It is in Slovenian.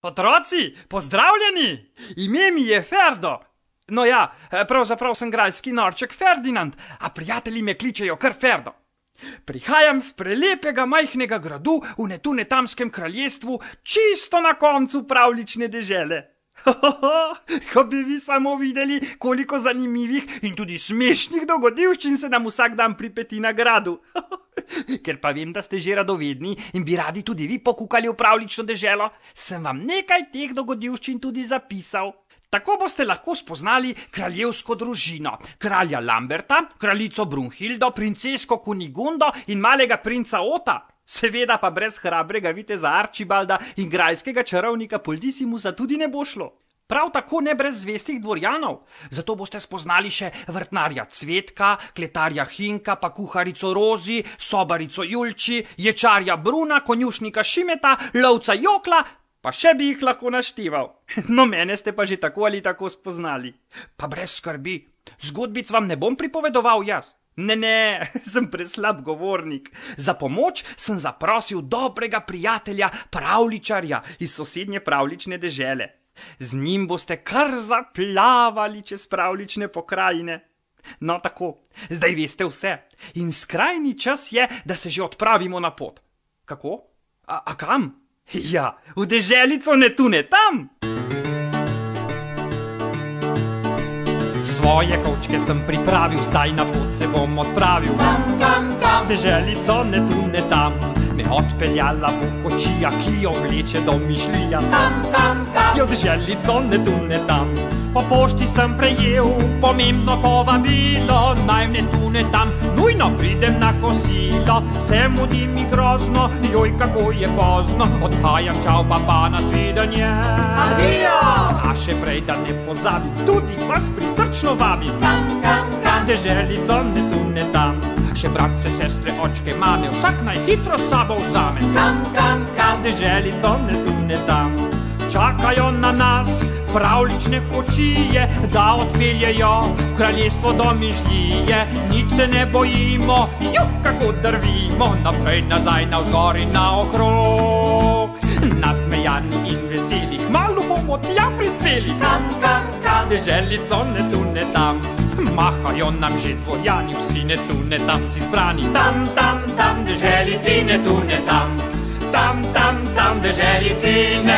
Otroci, pozdravljeni! Ime mi je Ferdo. No ja, pravzaprav sem grajski norček Ferdinand, a prijatelji me kličejo kar Ferdo. Prihajam z prelepega majhnega gradu v Netunetamskem kraljestvu, čisto na koncu pravljične dežele. Ko bi vi samo videli, koliko zanimivih in tudi smešnih dogodivščin se nam vsak dan pripeti na gradu. Ker pa vem, da ste že radovedni in bi radi tudi vi pokukali v pravljično deželo, sem vam nekaj teh dogodivščin tudi zapisal. Tako boste lahko spoznali kraljevsko družino, kralja Lamberta, kraljico Brunhildo, princesko Kunigundo in malega princa Ota. Seveda pa brez hrabrega viteza Arčibalda in grajskega čarovnika Poldisimusa tudi ne bo šlo. Prav tako ne brez zvestih dvorjanov. Zato boste spoznali še vrtnarja Cvetka, kletarja Hinka, pa kuharico Rozi, sobarico Julči, ječarja Bruna, konjušnika Šimeta, lovca Jokla, pa še bi jih lahko našteval. No, mene ste pa že tako ali tako spoznali. Pa brez skrbi, zgodbic vam ne bom pripovedoval jaz. Ne, sem preslab govornik. Za pomoč sem zaprosil dobrega prijatelja, pravljičarja iz sosednje pravljične dežele. Z njim boste kar zaplavali čez pravljične pokrajine. No tako, zdaj veste vse in skrajni čas je, da se že odpravimo na pot. Kako? A kam? Ja, v deželico Netunetam! Svoje kovčke sem pripravil, zdaj na pot se bom odpravil. Deželico Netunetam me odpeljala v kočija, ki jo vleče domišljija. Jo deželico Netunetam, po pošti sem prejel pomembno povabilo, naj v Netunetam nujno pridem na kosilo. Se mudi mi grozno, joj kako je pozno, odhajam, čau pa na svidenje. Adijo! A še prej, da ne pozabim, tudi vas prisrčno vabim. Deželico Netunetam, še bratce, sestre, očke, mame, vsak naj hitro s sabo vzame. Deželico Netunetam, čakajo na nas pravljične kočije, da odpeljejo v kraljestvo domišljije. Nič se ne bojimo, kako drvimo, naprej, nazaj, navzgor in naokrog. Nasmejani in veseli, kmalu bomo tja prispeli. Deželico Netunetam, mahajo nam že dvorjani, vsi Netunetamci zbrani. Tam, deželici Netunetam, tam, deželici Netunetam.